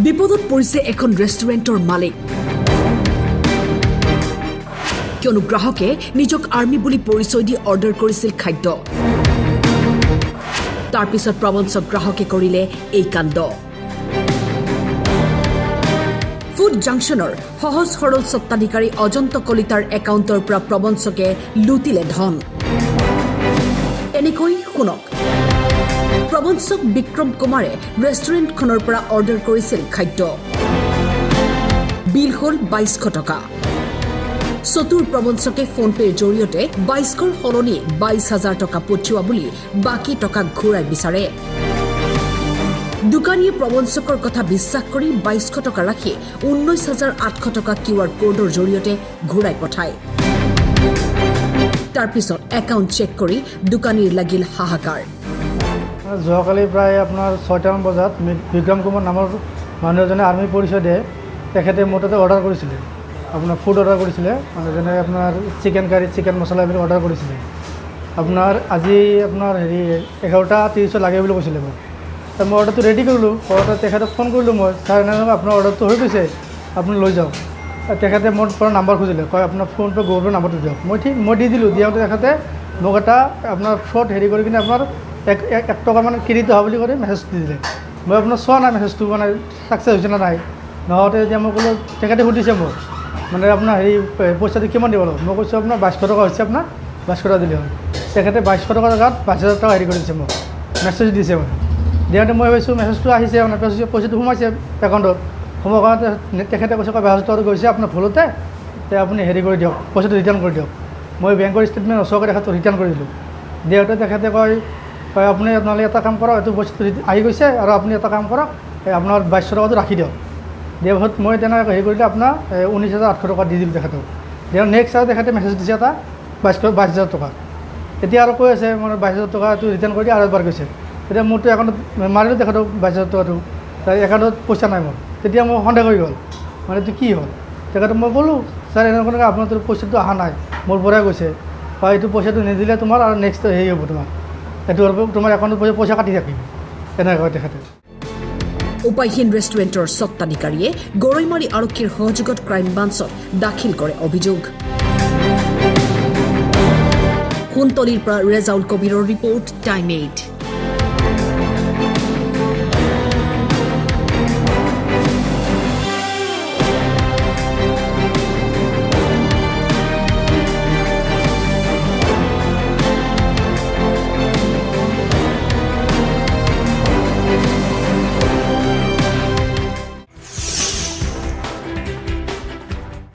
বিপদত পৰিছে এখন ৰেষ্টুৰেণ্টৰ মালিক কিয়নো গ্ৰাহকে নিজক আৰ্মি বুলি পৰিচয় দি অৰ্ডাৰ কৰিছিল খাদ্য তাৰ পিছত প্ৰবঞ্চক গ্ৰাহকে কৰিলে এই কাণ্ড ফুড জাংচনৰ সহজ সৰল সত্তাধিকাৰী অজন্ত কলিতাৰ একাউণ্টৰ পৰা প্ৰবঞ্চকে লুটিলে ধন এনেকৈ শুনক প্ৰবঞ্চক বিক্ৰম কুমাৰে ৰেষ্টুৰেণ্টখনৰ পৰা অৰ্ডাৰ কৰিছিল খাদ্য বিল হ'ল 2200 টকা চতুৰ প্ৰবঞ্চকে ফোনপেৰ জৰিয়তে 2200ৰ সলনি 22000 টকা পঠিওৱা বুলি বাকী টকা ঘূৰাই বিচাৰে দোকানীয়ে প্ৰবঞ্চকৰ কথা বিশ্বাস কৰি 2200 টকা ৰাখি 19800 টকা কিউআৰ কোডৰ জৰিয়তে ঘূৰাই পঠায় তাৰ পিছত একাউণ্ট চেক কৰি দোকানীৰ লাগিল হাহাকাৰ যোৱাকালি প্ৰায় আপোনাৰ 6টামান বজাত বিক্ৰম কুমাৰ নামৰ মানুহ এজনে আৰ্মি পৰিচয় দিয়ে তেখেতে মোৰ তাতে অৰ্ডাৰ কৰিছিলে আপোনাৰ ফুড অৰ্ডাৰ কৰিছিলে মানে যেনে আপোনাৰ চিকেন কাৰী চিকেন মছলা এইবিলাক অৰ্ডাৰ কৰিছিলে আপোনাৰ আজি আপোনাৰ 11:30 লাগে বুলি কৈছিলে মোক মই অৰ্ডাৰটো ৰেডি কৰিলোঁ ঘৰতে তেখেতক ফোন কৰিলোঁ মই ছাৰ এনেকৈ আপোনাৰ অৰ্ডাৰটো হৈ গৈছে আপুনি লৈ যাওক তেখেতে মোৰ পৰা নাম্বাৰ খুজিলে কয় আপোনাৰ ফোনপে গুগল পে নাম্বাৰটো দিয়ক মই দি দিলোঁ দিয়াওঁতে তেখেতে মোক এটা আপোনাৰ ফ্ৰড কৰি কিনে আপোনাৰ 1 টকা মানে ক্ৰেডিট হোৱা বুলি কৰি মেছেজ দি দিলে মই আপোনাৰ চোৱা নাই মেছেজটো মানে ছাকচেছ হৈছে নে নাই নহওঁতে এতিয়া মই ক'লোঁ তেখেতে সুধিছে মোক মানে আপোনাৰ পইচাটো কিমান দিব লাগিব মই কৈছোঁ আপোনাৰ 2200 টকা হৈছে আপোনাৰ 2200 টকা দিলে হ'ল তেখেতে 2200 টকাৰ জেগাত 22000 টকা কৰিছে মোক মেছেজ দিছে মানে দিয়াওঁতে মই ভাবিছোঁ মেছেজটো আহিছে মানে পইচাটো সোমাইছে একাউণ্টত সোমোৱাৰ কাৰণে তেখেতে কৈছে 22000 টকা গৈছে আপোনাৰ ভুলতে আপুনি কৰি দিয়ক পইচাটো ৰিটাৰ্ণ কৰি দিয়ক মই বেংকৰ ষ্টেটমেণ্ট ওচৰকৈ তেখেতক ৰিটাৰ্ণ কৰি দিলোঁ দিয়াওঁতে তেখেতে কয় আপুনি নহ'লে এটা কাম কৰক এইটো বস্তুটো আহি গৈছে আৰু আপুনি এটা কাম কৰক আপোনাৰ 2200 টকাটো ৰাখি দিয়ক দিয়াৰ পাছত মই তেনেকৈ কৰিলে আপোনাৰ 19800 টকা দি দিলোঁ তেখেতক দিয়াৰ নেক্সট আৰু তেখেতে মেছেজ দিছে এটা 22000 টকা এতিয়া আৰু কৈ আছে মানে 22000 টকাটো ৰিটাৰ্ণ কৰি দিয়ে আৰু এবাৰ কৈছে এতিয়া মোৰতো একাউণ্টত মাৰিলোঁ তেখেতক 22000 টকাটো তাৰ একাউণ্টত পইচা নাই মোৰ তেতিয়া মোৰ সন্দেহ হৈ গ'ল মানে এইটো কি হ'ল তেখেতক মই ক'লোঁ ছাৰ এনেকুৱা আপোনাৰ পইচাটো অহা নাই মোৰ পৰাই গৈছে বা এইটো পইচাটো নিদিলে তোমাৰ আৰু নেক্সট হ'ব তোমাৰ এইটো তোমাৰ একাউণ্টত পইচা কাটি থাকিব এনেকৈ কয় তেখেতে উপায়হীন ৰেষ্টুৰেণ্টৰ সত্তাধিকাৰীয়ে গৰৈমাৰী আৰক্ষীৰ সহযোগত ক্ৰাইম ব্ৰাঞ্চত দাখিল কৰে অভিযোগ সোণতলীৰ পৰা ৰেজাউল কবিৰৰ ৰিপৰ্ট টাইম 8